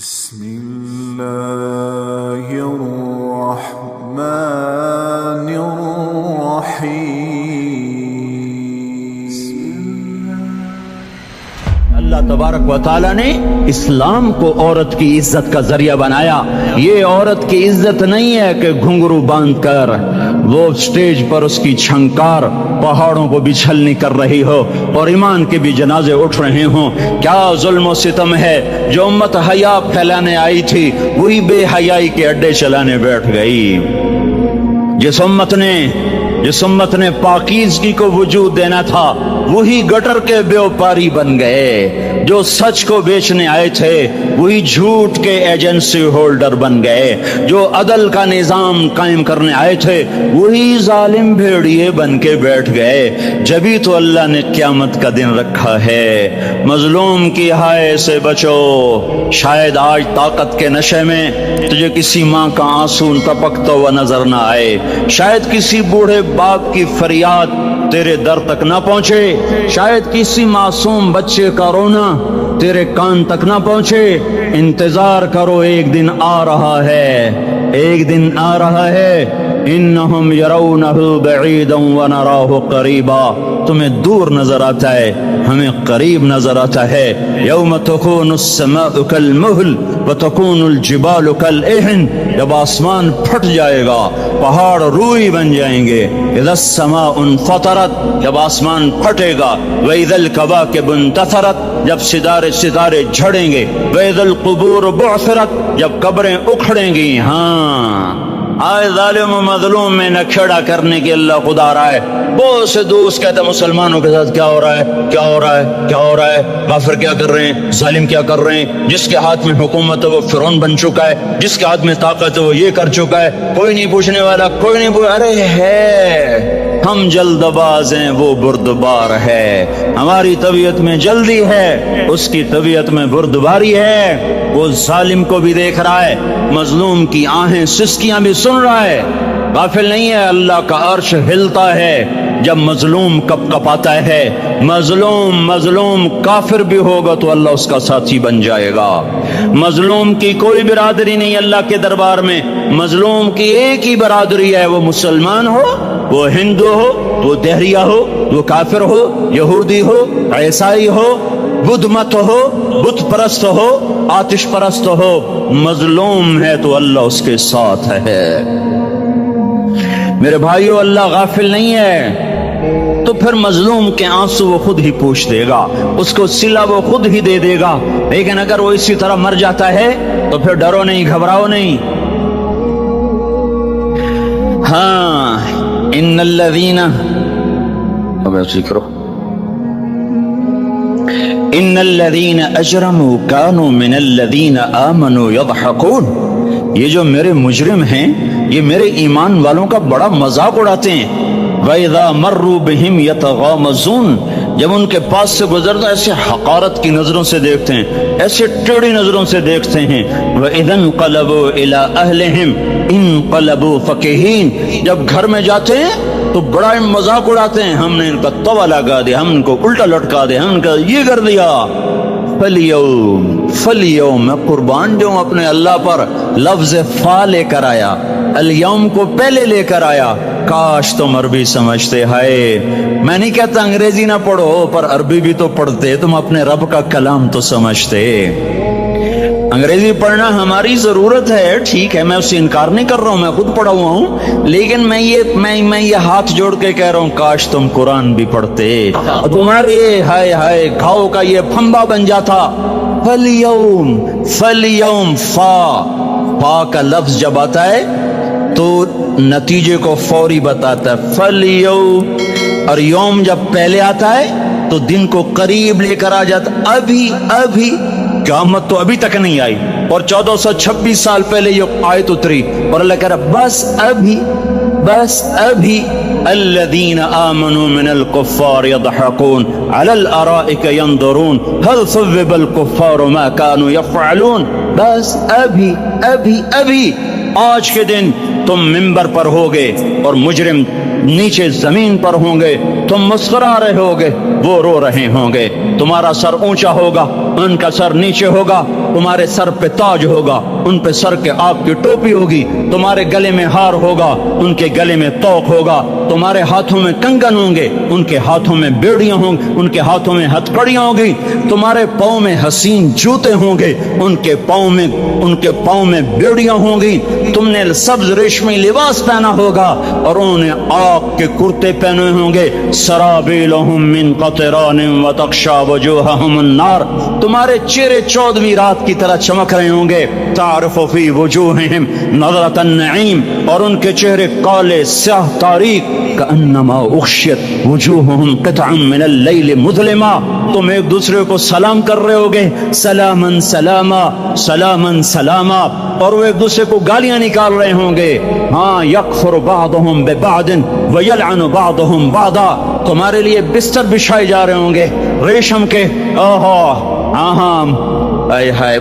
بسم الله الرحمن الرحيم اللہ تبارک و تعالیٰ نے اسلام کو عورت کی عزت کا ذریعہ بنایا. یہ عورت کی عزت نہیں ہے کہ گھنگرو باندھ کر وہ سٹیج پر اس کی چھنکار پہاڑوں کو بھی چھلنی کر رہی ہو اور ایمان کے بھی جنازے اٹھ رہے ہوں. کیا ظلم و ستم ہے. جو امت حیا پھیلانے آئی تھی وہی بے حیائی کے اڈے چلانے بیٹھ گئی. جس امت نے پاکیزگی کو وجود دینا تھا وہی گٹر کے بیوپاری بن گئے. جو سچ کو بیچنے آئے تھے وہی جھوٹ کے ایجنسی ہولڈر بن گئے. جو عدل کا نظام قائم کرنے آئے تھے وہی ظالم بھیڑیے بن کے بیٹھ گئے. جبھی تو اللہ نے قیامت کا دن رکھا ہے. مظلوم کی ہائے سے بچو. شاید آج طاقت کے نشے میں تجھے کسی ماں کا آنسو ٹپکتا ہوا نظر نہ آئے. شاید کسی بوڑھے باپ کی فریاد تیرے در تک نہ پہنچے. شاید کسی معصوم بچے کا رونا تیرے کان تک نہ پہنچے. انتظار کرو، ایک دن آ رہا ہے، ایک دن آ رہا ہے. انہم یرونہ بعیدا ونراہ قریبا. تمہیں دور نظر آتا ہے، ہمیں قریب نظر آتا ہے. یوم تکون السماء کالمہل وتکون الجبال کالعہن. جب آسمان پھٹ جائے گا پہاڑ روئی بن جائیں گے. اذا السماء انفطرت. جب آسمان پھٹے گا. واذا الکواکب انتثرت. جب ستارے جھڑیں گے. واذا القبور بعثرت. جب قبریں اکھڑیں گی. ہاں آئے ظالم و مظلوم میں نہ کھڑا کرنے کی اللہ خدا رہا ہے. بہت سے دوست کہتے ہیں مسلمانوں کے ساتھ کیا ہو رہا ہے، کیا ہو رہا ہے، کیا ہو رہا ہے. کافر کیا کر رہے ہیں، ظالم کیا کر رہے ہیں. جس کے ہاتھ میں حکومت ہے وہ فرعون بن چکا ہے، جس کے ہاتھ میں طاقت ہے وہ یہ کر چکا ہے. کوئی نہیں پوچھنے والا، کوئی نہیں ارے ہے ہم جلد باز ہیں، وہ بردبار ہے. ہماری طبیعت میں جلدی ہے، اس کی طبیعت میں بردباری ہے. وہ ظالم کو بھی دیکھ رہا ہے، مظلوم کی آہیں سسکیاں بھی سن رہا ہے. غافل نہیں ہے. اللہ کا عرش ہلتا ہے جب مظلوم کپ کپاتا ہے. مظلوم کافر بھی ہوگا تو اللہ اس کا ساتھی بن جائے گا. مظلوم کی کوئی برادری نہیں اللہ کے دربار میں. مظلوم کی ایک ہی برادری ہے، وہ مسلمان ہو، وہ ہندو ہو، وہ دہریہ ہو، وہ کافر ہو، یہودی ہو، عیسائی ہو، بدھ مت ہو، بت پرست ہو، آتش پرست ہو. مظلوم ہے تو اللہ اس کے ساتھ ہے. میرے بھائیو، اللہ غافل نہیں ہے. تو پھر مظلوم کے آنسو وہ خود ہی پوچھ دے گا، اس کو صلہ وہ خود ہی دے دے گا. لیکن اگر وہ اسی طرح مر جاتا ہے تو پھر ڈرو نہیں، گھبراؤ نہیں. ہاں ان الذین اجرموا كانوا من الذین آمنوا يضحكون. یہ جو میرے مجرم ہیں یہ میرے ایمان والوں کا بڑا مذاق اڑاتے ہیں. وَإِذَا مَرُّوا بِهِمْ يَتَغَامَزُونَ. جب ان کے پاس سے گزرتا ایسے حقارت کی نظروں سے دیکھتے ہیں، ایسے ٹیڑھی نظروں سے دیکھتے ہیں. وَإِذَا انقلبوا إِلَىٰ أَهْلِهِمْ انقلبوا فَكِهِينَ. جب گھر میں جاتے ہیں تو بڑا مذاق اڑاتے ہیں، ہم نے ان کا توا لگا دیا، ہم ان کو الٹا لٹکا دیا، ہم ان کا یہ کر دیا. فَالْيَوْمَ میں قربان جاؤں اپنے اللہ پر. لفظ فا لے کر آیا، الیوم کو پہلے لے کر آیا. کاش تم عربی سمجھتے. ہائے، میں نہیں کہتا انگریزی نہ پڑھو، پر عربی بھی تو پڑھتے، تم اپنے رب کا کلام تو سمجھتے. انگریزی پڑھنا ہماری ضرورت ہے، ٹھیک ہے، میں اس سے انکار نہیں کر رہا ہوں، میں خود پڑھا ہوا ہوں. لیکن میں یہ ہاتھ جوڑ کے کہہ رہا ہوں کاش تم قرآن بھی پڑھتے. تمہارے ہائے ہائے گھاؤ کا یہ پھمبا بن جاتا. فَالْيَوْمَ فا کا لفظ جب آتا ہے تو نتیجے کو فوری بتاتا ہے. فَالْيَوْمَ اور یوم جب پہلے آتا ہے تو دن کو قریب لے کر آ جاتا. ابھی قیامت تو ابھی تک نہیں آئی، اور 1426 سال پہلے یہ آیت اتری، اور اللہ کہہ رہا بس ابھی الذین آمنوا من الکفار یضحکون علی الارائک ینظرون هل ثوب الکفار ما كانوا یفعلون. بس ابھی آج کے دن تم منبر پر ہوگے اور مجرم نیچے زمین پر ہوں گے. تم مسکرا رہے ہوگے، وہ رو رہے ہوں گے. تمہارا سر اونچا ہوگا، ان کا سر نیچے ہوگا، تمہارے سر پہ تاج ہوگا، ان پہ سر کے آپ کی ٹوپی ہوگی، تمہارے گلے میں ہار ہوگا، ان کے گلے میں توق ہوگا، تمہارے ہاتھوں میں کنگن ہوں گے، ان کے ہاتھوں میں بیڑیاں ہوں گی، ان کے ہاتھوں میں ہتکڑیاں ہوں گی، تمہارے پاؤں میں حسین جوتے ہوں گے، ان کے پاؤں میں بیڑیاں ہوں گی، تم نے سبز ریشمی لباس پہنا ہوگا اور انہوں نے آگ کے کرتے پہنے ہوں گے، سرابیلہم من قطران وتغشی وجوہہم النار، تمہارے چہرے 14ویں رات کی طرح چمک رہے ہوں گے، تعرف فی وجوہہم نظرۃ النعیم، اور ان کے چہرے کالے سیاہ تاریک، کأنما اغشیت وجوہہم قطعا من اللیل مظلما، تم ایک دوسرے کو سلام کر رہے ہوگے، سلامن سلاما سلامن سلاما، اور وہ ایک دوسرے کو گالیاں نکال رہے ہوں گے، ہاں یکفر بعضهم ببعض ویلعن بعضهم بعضا، تمہارے لیے بستر بچھائے جا رہے ہوں گے ریشم کے،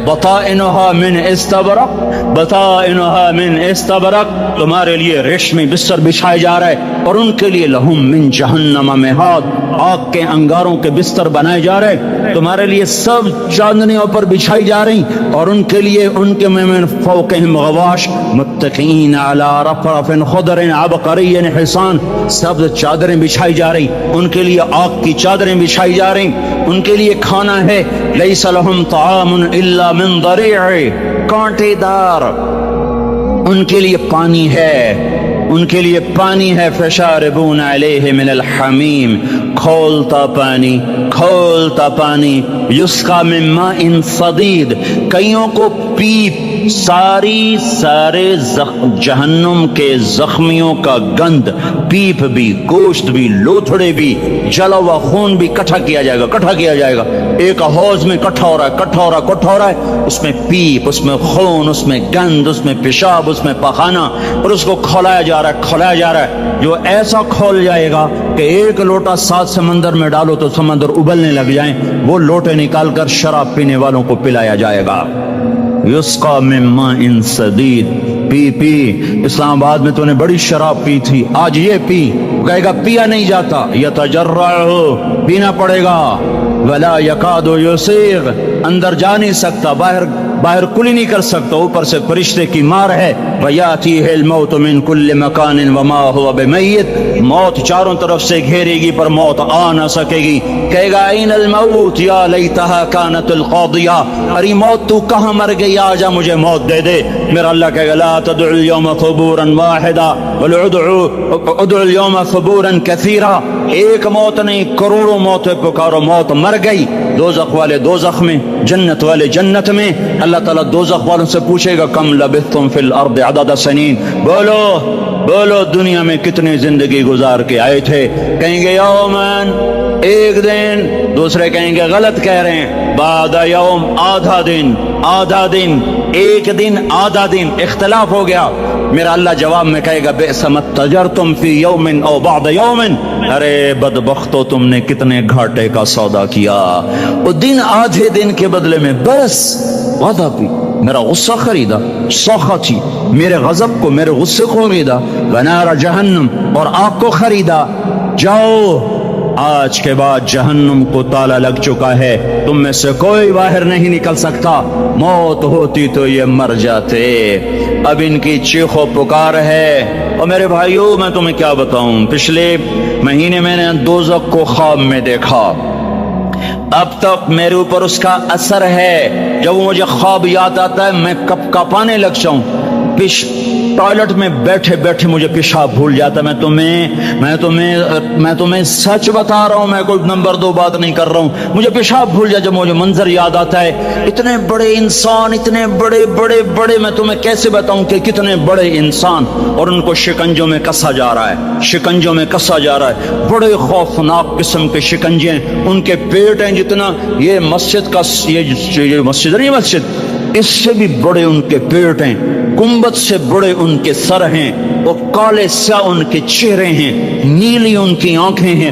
بطائنها من استبرق، بطائنها من استبرق، تمہارے لیے ریشمی بستر بچھائے جا رہے، اور ان کے لیے لہم من جہنم مہاد، آگ کے انگاروں کے بستر بنائے جا رہے، تمہارے لیے سب چاندنیوں پر بچھائی جا رہی، اور ان کے لیے ان کے من فوقہم غواش متکئین علی رفرف خضر عبقری حسان، سب چادریں بچھائی جا رہی، ان کے لیے آگ کی چادریں بچھائی جا رہی، ان کے لیے کھانا ہے، لیس لہم طعام الا من ضریع، کانٹے دار، ان کے لیے پانی ہے، ان کے لیے پانی ہے، فشاربون علیہ من الحمیم، کھولتا پانی، یسقا من ماء صدید، کئیوں کو پیپ، سارے جہنم کے زخمیوں کا گند، پیپ بھی، گوشت بھی، لوتھڑے بھی، جلا ہوا خون بھی کٹھا کیا جائے گا، ایک حوض میں کٹھا ہو رہا ہے، اس میں پیپ، اس میں خون، اس میں گند، اس میں پیشاب، اس میں پخانہ، اور اس کو کھولایا جا رہا ہے، جو ایسا کھول جائے گا کہ ایک لوٹا 7 سمندر میں ڈالو تو سمندر ابلنے لگ جائیں، وہ لوٹے نکال کر شراب پینے والوں کو پلایا جائے گا، یسقا من ماء صدید، پی اسلام آباد میں تو نے بڑی شراب پی تھی، آج یہ پی، کہے گا پیا نہیں جاتا، یتجرعہ، پینا پڑے گا، ولا یکاد یسیغ، اندر جا نہیں سکتا، باہر کلی نہیں کر سکتا، اوپر سے فرشتے کی مار ہے، وَيَأْتِيهِ الْمَوْتُ مِنْ كُلِّ مَكَانٍ وَمَا هُوَ بِمَيِّتٍ، موت چاروں طرف سے گھیرے گی پر موت آ نہ سکے گی، کہے گا اَيْنَ الْمَوْتِ يَا لَيْتَهَا كَانَتِ الْقَاضِيَةَ، ارے موت تو کہاں مر گئی، آجا مجھے موت دے دے، میرا اللہ کہے گا لَا تَدْعُوا الْيَوْمَ ثُبُورًا وَاحِدًا بَلْ ادْعُوا الْيَوْمَ ثُبُورًا كَثِيرًا، ایک موت نہیں کروڑوں موتیں پکارو، موت مر گئی، دوزخ والے دوزخ میں، جنت والے جنت میں، اللہ تعالیٰ دوزخ والوں سے پوچھے گا کم لبثتم فی الارض عدد سنین، بولو دنیا میں کتنی زندگی گزار کے آئے تھے، کہیں گے یومن، ایک دن، دوسرے کہیں گے غلط کہہ رہے ہیں، بعد یوم، آدھا دن، ایک دن، آدھا دن، اختلاف ہو گیا، میرا اللہ جواب میں کہے گا بئس ما تجرتم فی یوم او بعد یوم، ارے بدبختو تم نے کتنے گھاٹے کا سودا کیا، وہ دن آدھے دن کے بدلے میں برس وعدہ بھی، میرا غصہ خریدا، سخطی، میرے غضب کو، میرے غصے کو خریدا، ونار جہنم، اور آگ کو خریدا، جاؤ آج کے بعد جہنم کو تالا لگ چکا ہے، تم میں سے کوئی باہر نہیں نکل سکتا، موت ہوتی تو یہ مر جاتے، اب ان کی چیخ و پکار ہے، اور میرے بھائیوں میں تمہیں کیا بتاؤں، پچھلے مہینے میں نے دوزخ کو خواب میں دیکھا، اب تک میرے اوپر اس کا اثر ہے، جب وہ مجھے خواب یاد آتا ہے میں کپ کپانے لگ جاؤں، ٹوائلٹ میں بیٹھے بیٹھے مجھے پیشاب بھول جاتا، میں تمہیں سچ بتا رہا ہوں، میں کوئی نمبر 2 بات نہیں کر رہا ہوں، مجھے پیشاب بھول جاتا جب مجھے منظر یاد آتا ہے، اتنے بڑے انسان، اتنے بڑے میں تمہیں کیسے بتاؤں کہ کتنے بڑے انسان، اور ان کو شکنجوں میں کسا جا رہا ہے، بڑے خوفناک قسم کے شکنجے ہیں، ان کے پیٹ ہیں جتنا یہ مسجد کا، یہ مسجد نہیں، مسجد اس سے بھی بڑے ان کے پیٹ ہیں، گنبد سے بڑے ان کے سر ہیں، اور کالے سیاہ ان کے چہرے ہیں، نیلی ان کی آنکھیں ہیں،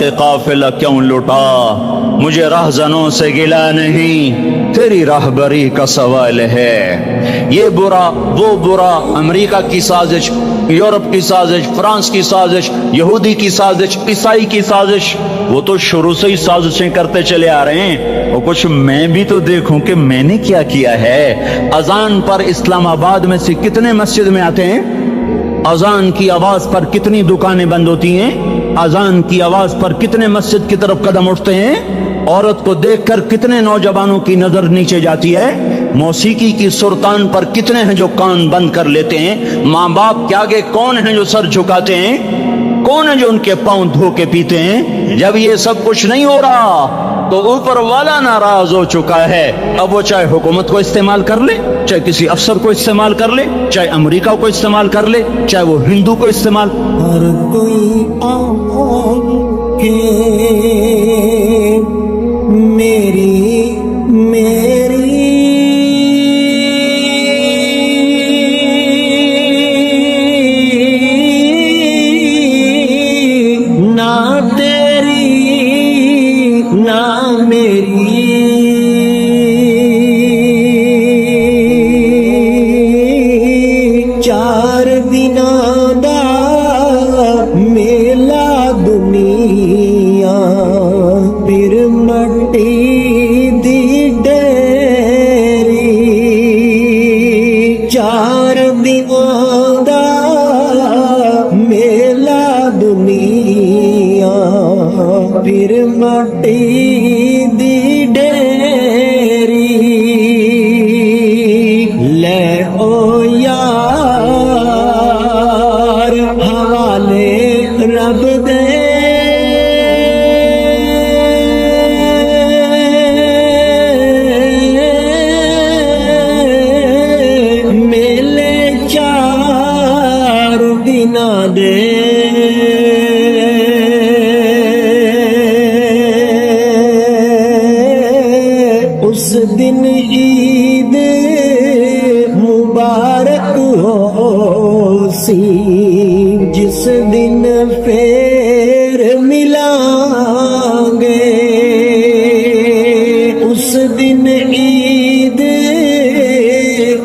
کہ قافلہ کیوں لٹا، مجھے رہزنوں سے گلا نہیں، تیری راہبری کا سوال ہے۔ یہ برا وہ برا، امریکہ کی سازش، یورپ کی سازش، فرانس کی سازش، یہودی کی سازش، عیسائی کی سازش، وہ تو شروع سے ہی سازشیں کرتے چلے آ رہے ہیں۔ اور کچھ میں بھی تو دیکھوں کہ میں نے کیا کیا ہے۔ اذان پر اسلام آباد میں سے کتنے مسجد میں آتے ہیں؟ اذان کی آواز پر کتنی دکانیں بند ہوتی ہیں؟ اذان کی آواز پر کتنے مسجد کی طرف قدم اٹھتے ہیں؟ عورت کو دیکھ کر کتنے نوجوانوں کی نظر نیچے جاتی ہے؟ موسیقی کی سرتان پر کتنے ہیں جو کان بند کر لیتے ہیں؟ ماں باپ کے آگے کون ہیں جو سر جھکاتے ہیں؟ کون ہے جو ان کے پاؤں دھو کے پیتے ہیں؟ جب یہ سب کچھ نہیں ہو رہا تو اوپر والا ناراض ہو چکا ہے۔ اب وہ چاہے حکومت کو استعمال کر لے، چاہے کسی افسر کو استعمال کر لے، چاہے امریکہ کو استعمال کر لے، چاہے وہ ہندو کو استعمال، ہر کوئی آن کے میری نہ تیری نہ میری، چار دناں دا میلا دنیا، پھر مٹی دی ڈیری، چار دناں دا میلا دنیا، پھر مٹی دی ڈیری، لے او یار حوالے رب دے، میلے چار دناں دے، اس دن عید مبارک ہو سی، جس دن پھر ملیں گے، اس دن عید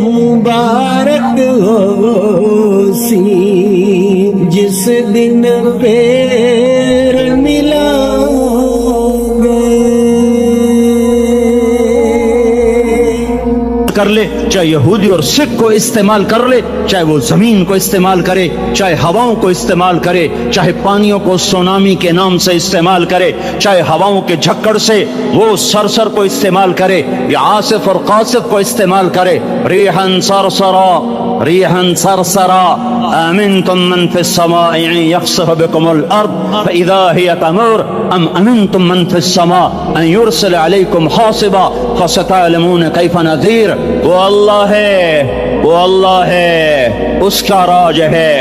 مبارک ہو سی، جس دن پھر ملیں گے۔ کر لے، چاہے یہودی اور سکھ کو استعمال کر لے، چاہے وہ زمین کو استعمال کرے، چاہے ہواؤں کو استعمال کرے، چاہے پانیوں کو سونامی کے نام سے استعمال کرے، چاہے ہواؤں کے جھکڑ سے وہ سرسر کو استعمال کرے یا عاصف اور قاصف کو استعمال کرے، ریحن سرسرا ریحن سرسرا آمنتم من في السماء ان يخسف بكم الارض فاذا هي تمور ام امنتم من في السماء ان يرسل عليكم حاصبا فستعلمون كيف نذير۔ وہ اللہ ہے، وہ اللہ ہے، اس کا راج ہے،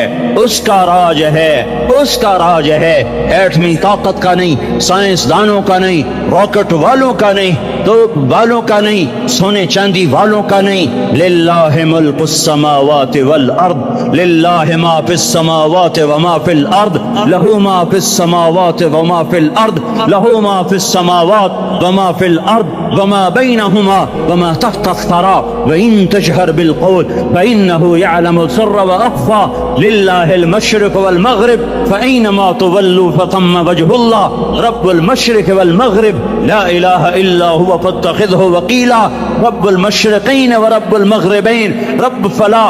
اس کا راج ہے، اس کا راج ہے، ایٹمی طاقت کا نہیں، سائنسدانوں کا نہیں، راکٹ والوں کا نہیں، توپ والوں کا نہیں، سونے چاندی والوں کا نہیں۔ للہ ملک السماوات والارض، للہ ما فی السماوات وما فی الارض، لہ ما فی السماوات وما فی الارض، لہ ما فی السماوات وما فی الارض وما بینہما وما تحت الثری وإن تجهر بالقول فإنه يعلم السر وأخفى لله المشرق والمغرب فأينما تولوا فثم وجه الله رب المشرق والمغرب لا إله إلا هو فاتخذه وكيلا رب المشرقين ورب المغربين رب فلا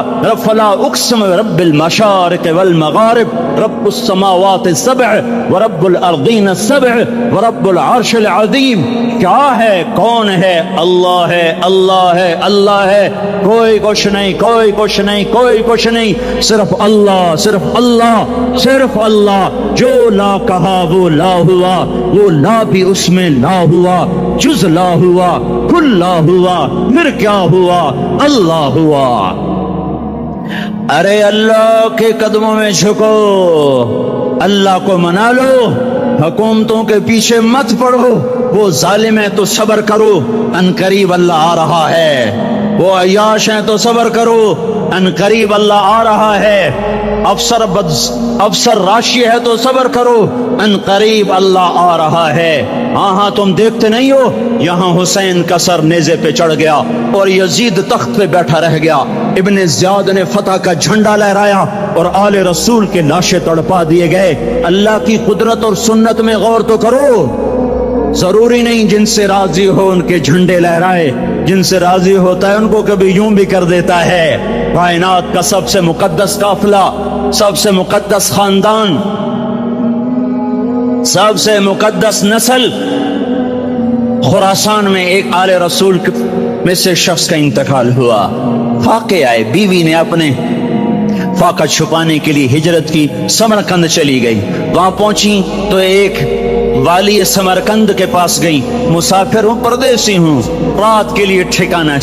أقسم برب المشارق والمغارب رب السماوات السبع ورب الأرضين السبع ورب العرش العظيم۔ کیا ہے، کون ہے؟ اللہ ہے، اللہ ہے، اللہ ہے، کوئی کچھ نہیں، کوئی کچھ نہیں، کوئی کچھ نہیں، صرف اللہ، صرف اللہ، صرف اللہ۔ جو لا کہا وہ لا ہوا، وہ لا بھی اس میں لا ہوا، جز لا ہوا، کل لا ہوا، پھر کیا ہوا؟ اللہ ہوا۔ ارے اللہ کے قدموں میں جھکو، اللہ کو منا لو، حکومتوں کے پیچھے مت پڑو، وہ ظالم ہے تو صبر کرو، ان قریب اللہ آ رہا ہے۔ وہ عیاش ہیں تو صبر کرو، ان قریب اللہ آ رہا ہے۔ افسر راشی ہے تو صبر کرو، ان قریب اللہ آ رہا ہے۔ ہاں تم دیکھتے نہیں ہو، یہاں حسین کا سر نیزے پہ چڑھ گیا اور یزید تخت پہ بیٹھا رہ گیا، ابن زیاد نے فتح کا جھنڈا لہرایا اور آل رسول کے لاشیں تڑپا دیے گئے۔ اللہ کی قدرت اور سنت میں غور تو کرو، ضروری نہیں جن سے راضی ہو ان کے جھنڈے لہرائے، جن سے راضی ہوتا ہے ان کو کبھی یوں بھی کر دیتا ہے۔ کائنات کا سب سے مقدس قافلہ، سب سے مقدس خاندان، سب سے مقدس نسل، خراسان میں ایک آل رسول میں سے شخص کا انتقال ہوا۔ فاقے آئے، بیوی نے اپنے فاقہ چھپانے کے لیے ہجرت کی، سمرقند چلی گئی۔ وہاں پہنچی تو ایک والی سمرقند کے پاس گئی، مسافر ہوں، پردیسی ہوں، رات کے لیے ٹھکانہ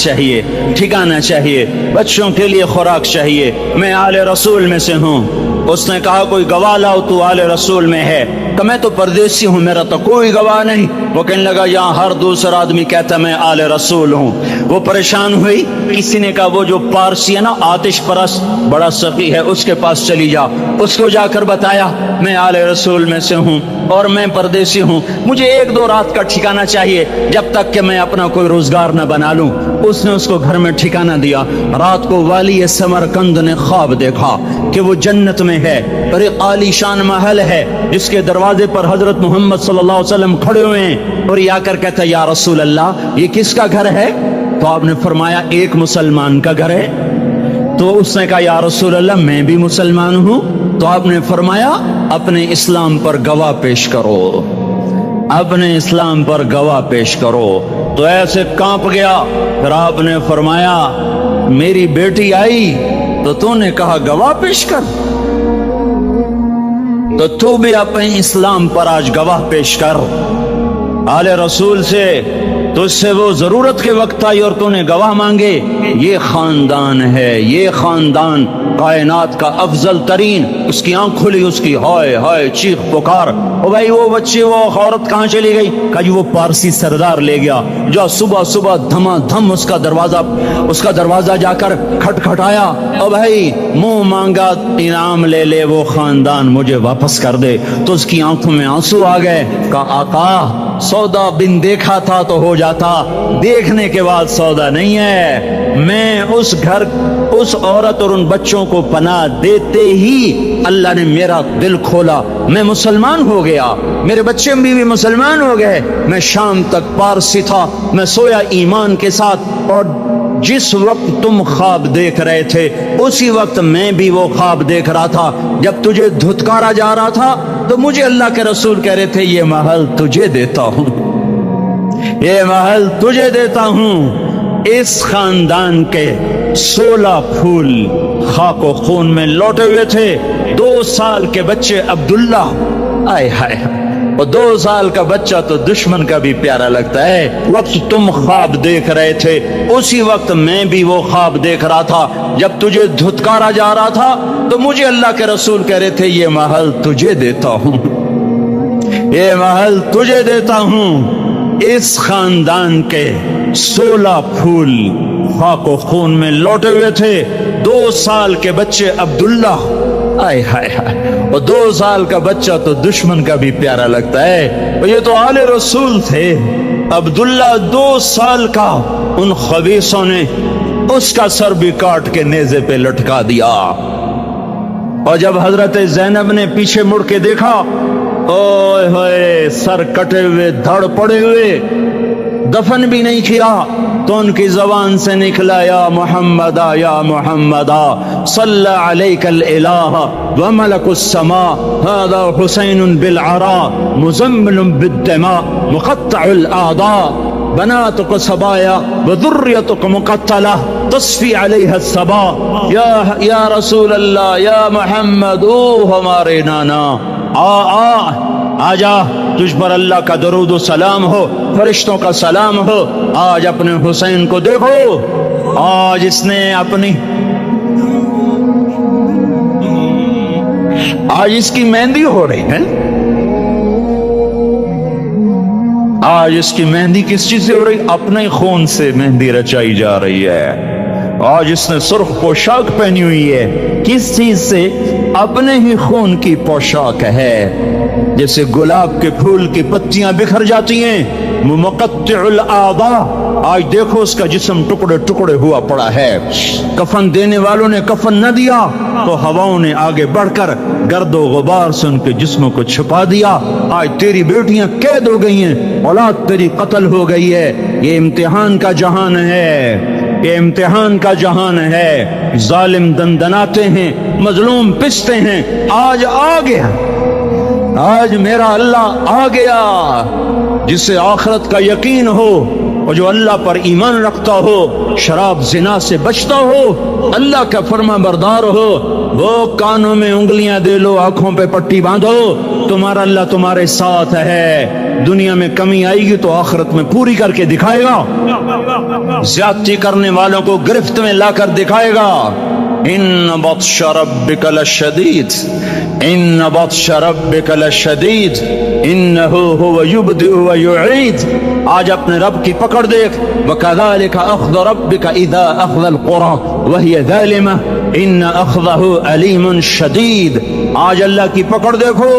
چاہیے، بچوں کے لیے خوراک چاہیے، میں آل رسول میں سے ہوں۔ اس نے کہا کوئی گواہ لاؤ، تو آل رسول میں ہے؟ کہ میں تو پردیسی ہوں، میرا تو کوئی گواہ نہیں۔ وہ کہنے لگا یہاں ہر دوسرا آدمی کہتا میں آل رسول ہوں۔ وہ پریشان ہوئی، کسی نے کہا وہ جو پارسی ہے نا، آتش پرست، بڑا سخی ہے، اس کے پاس چلی جا۔ اس کو جا کر بتایا میں آل رسول میں سے ہوں اور میں پردیسی ہوں، مجھے 1-2 رات کا ٹھکانہ چاہیے جب تک کہ میں اپنا کوئی روزگار نہ بنا لوں۔ اس نے اس کو گھر میں ٹھکانہ دیا۔ رات کو والی سمرقند نے خواب دیکھا کہ وہ جنت میں ہے اور ایک عالی شان محل ہے جس کے دروازے پر حضرت محمد صلی اللہ علیہ وسلم کھڑے ہوئے ہیں، اور یہ آ کر کہتا ہے یا رسول اللہ یہ کس کا گھر ہے؟ تو آپ نے فرمایا ایک مسلمان کا گھر ہے۔ تو اس نے کہا یا رسول اللہ میں بھی مسلمان ہوں۔ تو آپ نے فرمایا اپنے اسلام پر گواہ پیش کرو، اپنے اسلام پر گواہ پیش کرو۔ تو ایسے کانپ گیا۔ پھر آپ نے فرمایا میری بیٹی آئی تو تو نے کہا گواہ پیش کر، تو تو بھی اپنے اسلام پر آج گواہ پیش کر۔ آل رسول سے تو اس سے وہ ضرورت کے وقت آئی اور تو نے گواہ مانگے۔ یہ خاندان ہے، یہ خاندان کائنات کا افضل ترین۔ اس کی آنکھ کھلی، اس کی ہائے ہائے چیخ پکار، او بھائی وہ بچے وہ عورت کہاں چلی گئی؟ کہا جی وہ پارسی سردار لے گیا۔ جو صبح صبح دھما دھم اس کا دروازہ جا کر کھٹکھٹایا، او بھائی منہ مانگا انعام لے لے، وہ خاندان مجھے واپس کر دے۔ تو اس کی آنکھوں میں آنسو آ گئے۔ کہا آقا سودا بن دیکھا تھا تو ہو جاتا، دیکھنے کے بعد سودا نہیں ہے۔ میں اس گھر، اس عورت اور ان بچوں کو پناہ دیتے ہی اللہ نے میرا دل کھولا، میں مسلمان ہو گیا، میرے بچے بھی مسلمان ہو گئے۔ میں شام تک پارسی تھا، میں سویا ایمان کے ساتھ، اور جس وقت تم خواب دیکھ رہے تھے اسی وقت میں بھی وہ خواب دیکھ رہا تھا۔ جب تجھے دھتکارا جا رہا تھا تو مجھے اللہ کے رسول کہہ رہے تھے یہ محل تجھے دیتا ہوں، یہ محل تجھے دیتا ہوں۔ اس خاندان کے 16 پھول خاک و خون میں لوٹے ہوئے تھے۔ 2 سال کے بچے عبداللہ، آئے ہائے، اور 2 سال کا بچہ تو دشمن کا بھی پیارا لگتا ہے۔ وقت تم خواب دیکھ رہے تھے اسی وقت میں بھی وہ خواب دیکھ رہا تھا۔ جب تجھے دھتکارا جا رہا تھا تو مجھے اللہ کے رسول کہہ رہے تھے یہ محل تجھے دیتا ہوں، یہ محل تجھے دیتا ہوں۔ اس خاندان کے 16 پھول خاک و خون میں لوٹے ہوئے تھے۔ 2 سال کے بچے عبداللہ، آئے ہائے ہائے، اور 2 سال کا بچہ تو دشمن کا بھی پیارا لگتا ہے، اور یہ تو آل رسول تھے۔ عبداللہ 2 سال کا، ان خبیثوں نے اس کا سر بھی کاٹ کے نیزے پہ لٹکا دیا۔ اور جب حضرت زینب نے پیچھے مڑ کے دیکھا، اوئے ہوئے، سر کٹے ہوئے، دھڑ پڑے ہوئے، دفن بھی نہیں کیا، تو ان کی زبان سے نکلا یا محمد یا محمد صلی علیک الالہ وملک السماء هذا حسین بالعراء مزمل بالدماء مقطع الاعضاء بناتك صبايا وذريتك مقتلة تصفي عليها الصبا۔ یا رسول اللہ، یا محمد، او ہمارے نانا، آ جا، تجھ پر اللہ کا درود و سلام ہو، فرشتوں کا سلام ہو۔ آج اپنے حسین کو دیکھو، آج اس نے اپنی، آج اس کی مہندی ہو رہی ہے، آج اس کی مہندی کس چیز سے ہو رہی؟ اپنے خون سے مہندی رچائی جا رہی ہے۔ آج اس نے سرخ پوشاک پہنی ہوئی ہے، کس چیز سے؟ اپنے ہی خون کی پوشاک ہے۔ جیسے گلاب کے پھول کی پتیاں بکھر جاتی ہیں، مقطع الاعضاء، آج دیکھو اس کا جسم ٹکڑے ٹکڑے ہوا پڑا ہے۔ کفن دینے والوں نے کفن نہ دیا تو ہواؤں نے آگے بڑھ کر گرد و غبار سے ان کے جسموں کو چھپا دیا۔ آج تیری بیٹیاں قید ہو گئی ہیں، اولاد تیری قتل ہو گئی ہے۔ یہ امتحان کا جہان ہے، یہ امتحان کا جہان ہے۔ ظالم دندناتے ہیں، مظلوم پستے ہیں۔ آج آ گیا، آج میرا اللہ آ گیا۔ جسے آخرت کا یقین ہو اور جو اللہ پر ایمان رکھتا ہو، شراب زنا سے بچتا ہو، اللہ کا فرما بردار ہو، وہ کانوں میں انگلیاں دے لو، آنکھوں پہ پٹی باندھو، تمہارا اللہ تمہارے ساتھ ہے۔ دنیا میں کمی آئے گی تو آخرت میں پوری کر کے دکھائے گا۔ زیادتی کرنے والوں کو گرفت میں لا کر دکھائے گا۔ ان بطش ربک لشدید، ان بطش ربک لشدید انہ هو یبدئ ویعید۔ آج اپنے رب کی پکڑ دیکھ، وکذالک اخذ ربک اذا اخذ القرى وهي ظالمة ان اخذہ علیم شدید۔ آج اللہ کی پکڑ دیکھو،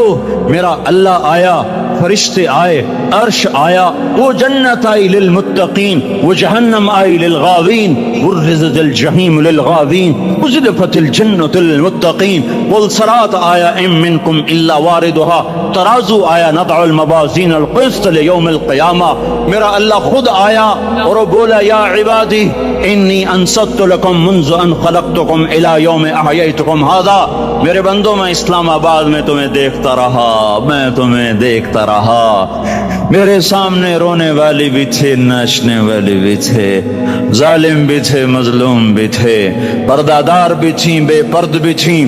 میرا اللہ آیا، فرشتے آئے، عرش آیا، وہ جنت آئی للمتقین، وہ جہنم آئی للغاوین، برزت الجحیم للغاوین، ازلفت الجنت للمتقین، والصراط آیا ام منکم الا واردها، ترازو آیا نضع الموازین القسط لیوم القیامہ۔ میرا اللہ خود آیا اور وہ بولا یا عبادی انی انصت لکم منذ ان خلقتکم الى یوم احییتکم ھذا۔ میرے بندوں، میں اسلام آباد میں تمہیں دیکھتا رہا، میں تمہیں دیکھتا رہا۔ میرے سامنے رونے والی بھی تھے، ناچنے والی بھی تھے، ظالم بھی تھے، مظلوم بھی تھے، پردہ دار بھی تھیں، بے پرد بھی تھیں،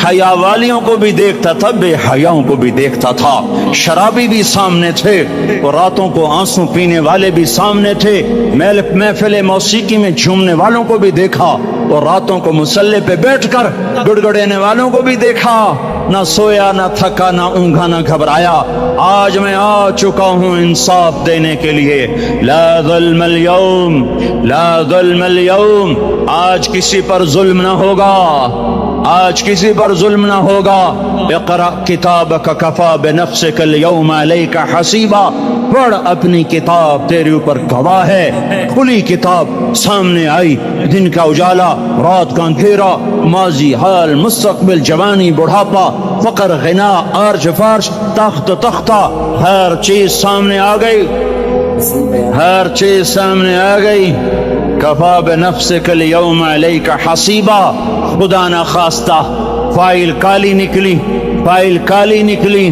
حیا والیوں کو بھی دیکھتا تھا، بے حیاؤں کو بھی دیکھتا تھا، شرابی بھی سامنے تھے اور راتوں کو آنسو پینے والے بھی سامنے تھے، محفل موسیقی میں جھومنے والوں کو بھی دیکھا اور راتوں کو مصلی پہ بیٹھ کر گڑگڑانے والوں کو بھی دیکھا۔ نہ سویا، نہ تھکا، نہ اونگا، نہ گھبرایا۔ آج میں آ چکا ہوں انصاف دینے کے لیے۔ لا ظلم اليوم، لا ظلم اليوم، آج کسی پر ظلم نہ ہوگا، آج کسی پر ظلم نہ ہوگا۔ اقرأ کتابک کفی بنفسک اليوم علیک حسیبا، پڑھ اپنی کتاب، تیرے اوپر گواہ ہے۔ کھلی کتاب سامنے آئی، دن کا اجالا، رات کا اندھیرا، ماضی، حال، مستقبل، جوانی، بڑھاپا، فقر، غنا، عرش فرش، تخت تختہ، ہر چیز سامنے آ گئی، ہر چیز سامنے آ گئی۔ کفا بنفسک اليوم علیک حسیبا، خدا نہ خواستہ فائل کالی نکلی، فائل کالی نکلی۔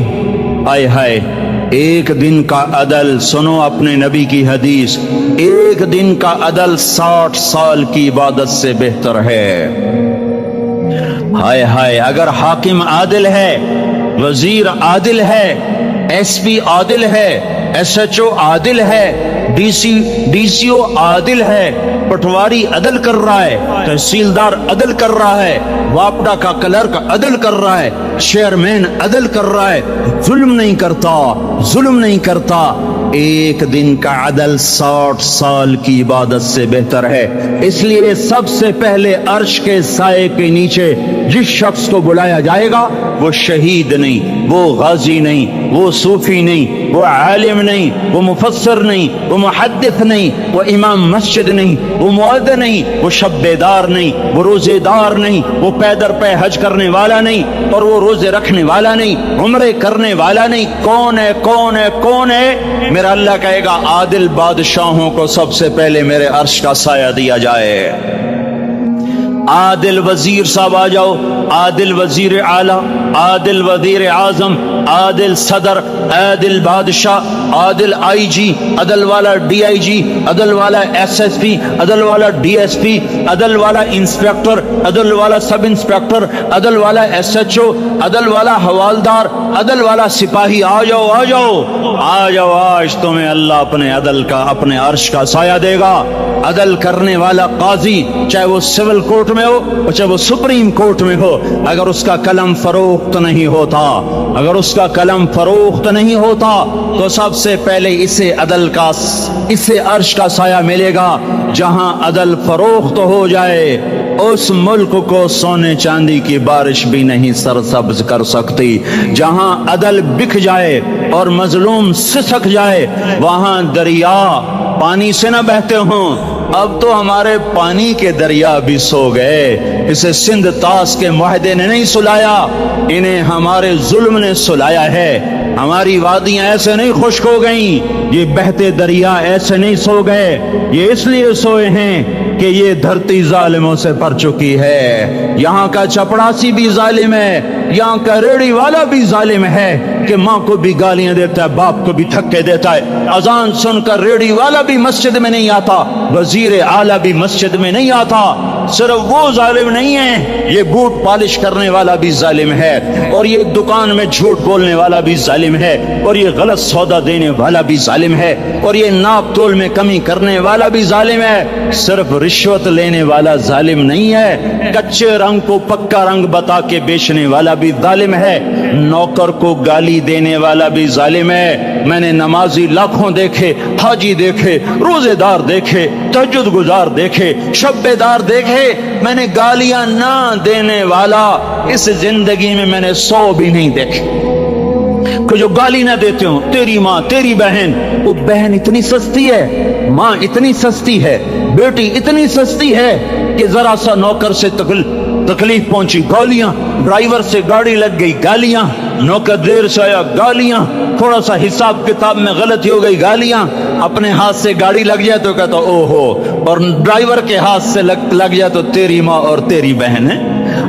ہائے ہائے، ایک دن کا عدل، سنو اپنے نبی کی حدیث، ایک دن کا عدل 60 سال کی عبادت سے بہتر ہے۔ ہائے ہائے، اگر حاکم عادل ہے، وزیر عادل ہے، ایس پی عادل ہے، ایس ایچ او عادل ہے، ڈی سی او عادل ہے، پٹواری عدل کر رہا ہے، تحصیلدار عدل کر رہا ہے، واپڈا کا کلرک عدل کر رہا ہے، چیئرمین عدل کر رہا ہے، ظلم نہیں کرتا، ظلم نہیں کرتا، ایک دن کا عدل 60 سال کی عبادت سے بہتر ہے۔ اس لیے سب سے پہلے عرش کے سائے کے نیچے جس شخص کو بلایا جائے گا وہ شہید نہیں، وہ غازی نہیں، وہ صوفی نہیں، وہ عالم نہیں، وہ مفسر نہیں، وہ محدث نہیں، وہ امام مسجد نہیں، وہ مؤذن نہیں، وہ شب بیدار نہیں، وہ روزے دار نہیں، وہ پیدر پہ حج کرنے والا نہیں، اور وہ روزے رکھنے والا نہیں، عمرے کرنے والا نہیں۔ کون ہے؟ کون ہے؟ کون ہے؟ میرا اللہ کہے گا عادل بادشاہوں کو سب سے پہلے میرے عرش کا سایہ دیا جائے۔ عادل وزیر صاحب آ جاؤ، عادل وزیر اعلیٰ، عادل وزیر اعظم، عادل صدر، عادل بادشاہ، عادل آئی جی، عدل والا ڈی آئی جی، عدل والا ایس ایس پی، عدل والا ڈی ایس پی، عدل والا انسپیکٹر، عدل والا سب انسپیکٹر، عدل والا ایس ایچ او، عدل والا حوالدار، عدل والا سپاہی، آ جاؤ آ جاؤ آ جاؤ، آج تمہیں اللہ اپنے عدل کا، اپنے عرش کا سایہ دے گا۔ عدل کرنے والا قاضی، چاہے وہ سول کورٹ میں ہو اور چاہے وہ سپریم کورٹ میں ہو، اگر اس کا قلم فروخت نہیں ہوتا، اگر اس کا کلم فروخت نہیں ہوتا تو سب سے پہلے اسے عرش کا سایہ ملے گا. جہاں عدل فروخت ہو جائے اس ملک کو سونے چاندی کی بارش بھی نہیں سرسبز کر سکتی. جہاں عدل بک جائے اور مظلوم سسک جائے وہاں دریا پانی سے نہ بہتے ہوں. اب تو ہمارے پانی کے دریا بھی سو گئے. اسے سندھ طاس کے معاہدے نے نہیں سلایا, انہیں ہمارے ظلم نے سلایا ہے. ہماری وادیاں ایسے نہیں خشک ہو گئیں, یہ بہتے دریا ایسے نہیں سو گئے. یہ اس لیے سوئے ہیں کہ یہ دھرتی ظالموں سے بھر چکی ہے. یہاں کا چپڑاسی بھی ظالم ہے, یہاں کا ریڑھی والا بھی ظالم ہے کہ ماں کو بھی گالیاں دیتا ہے, باپ کو بھی دھکے دیتا ہے. اذان سن کر ریڑھی والا بھی مسجد میں نہیں آتا, وزیر اعلیٰ بھی مسجد میں نہیں آتا. صرف وہ ظالم نہیں ہے, یہ بوٹ پالش کرنے والا بھی ظالم ہے, اور یہ دکان میں جھوٹ بولنے والا بھی ظالم ہے, اور یہ غلط سودا دینے والا بھی ظالم ہے, اور یہ ناپ تول میں کمی کرنے والا بھی ظالم ہے. صرف رشوت لینے والا ظالم نہیں ہے, کچے رنگ کو پکا رنگ بتا کے بیچنے والا بھی ظالم ہے, نوکر کو گالی دینے والا بھی ظالم ہے. میں نے نمازی لاکھوں دیکھے, حاجی دیکھے, روزے دار دیکھے, تہجد گزار دیکھے, شب بیدار دیکھے, میں نے گالیاں نہ دینے والا اس زندگی میں میں نے 100 بھی نہیں دیکھے کہ جو گالی نہ دیتے ہوں. تیری ماں, تیری بہن, وہ بہن اتنی سستی ہے, ماں اتنی سستی ہے, بیٹی اتنی سستی ہے کہ ذرا سا نوکر سے تکلیف پہنچی گالیاں, ڈرائیور سے گاڑی لگ گئی گالیاں, نوکر دیر سے آیا گالیاں, تھوڑا سا حساب کتاب میں غلطی ہو گئی گالیاں, اپنے ہاتھ سے گاڑی لگ جائے تو کہتا او ہو, اور ڈرائیور کے ہاتھ سے لگ جائے تو تیری ماں اور تیری بہن ہے.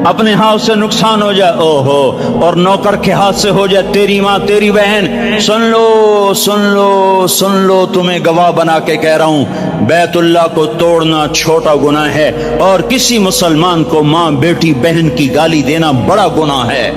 اپنے ہاتھ سے نقصان ہو جائے او ہو, اور نوکر کے ہاتھ سے ہو جائے تیری ماں تیری بہن. سن لو سن لو سن لو, تمہیں گواہ بنا کے کہہ رہا ہوں, بیت اللہ کو توڑنا چھوٹا گناہ ہے, اور کسی مسلمان کو ماں بیٹی بہن کی گالی دینا بڑا گناہ ہے.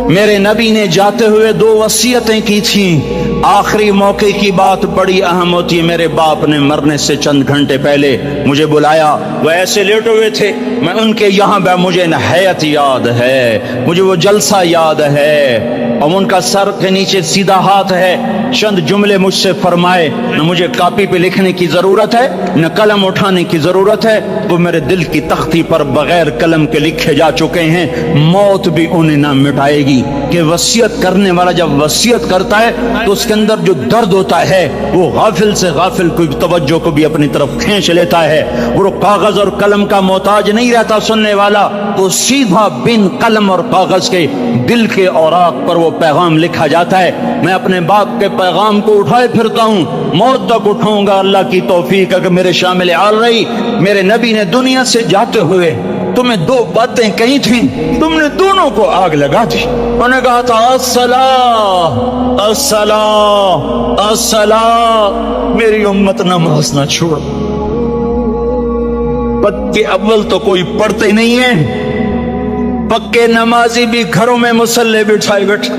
میرے نبی نے جاتے ہوئے 2 وصیتیں کی تھیں. آخری موقع کی بات بڑی اہم ہوتی ہے. میرے باپ نے مرنے سے چند گھنٹے پہلے مجھے بلایا, وہ ایسے لیٹے ہوئے تھے, میں ان کے یہاں مجھے نہایت یاد ہے, مجھے وہ جلسہ یاد ہے, اور ان کا سر کے نیچے سیدھا ہاتھ ہے. چند جملے مجھ سے فرمائے, نہ مجھے کاپی پہ لکھنے کی ضرورت ہے نہ قلم اٹھانے کی ضرورت ہے, وہ میرے دل کی تختی پر بغیر قلم کے لکھے جا چکے ہیں. موت بھی انہیں نہ مٹائے گی کہ وصیت کرنے والا جب وصیت کرتا ہے تو اس کے اندر جو درد ہوتا ہے وہ غافل سے غافل کوئی توجہ کو بھی اپنی طرف کھینچ لیتا ہے. وہ کاغذ اور قلم کا محتاج نہیں رہتا سننے والا, وہ سیدھا بن قلم اور کاغذ کے دل کے اوراق پر وہ پیغام لکھا جاتا ہے. میں اپنے باپ کے پیغام کو اٹھائے پھرتا ہوں, موت تک اٹھاؤں گا, اللہ کی توفیق ہے کہ میرے شامل آل رہی. میرے نبی نے دنیا سے جاتے ہوئے تمہیں 2 باتیں کہی تھیں, تم نے دونوں کو آگ لگا دی. انہوں نے کہا تھا الصلاۃ الصلاۃ الصلاۃ, میری امت نماز نہ چھوڑ. پکے اول تو کوئی پڑھتے نہیں ہیں, پکے نمازی بھی گھروں میں مصلے بٹھائے بیٹھے.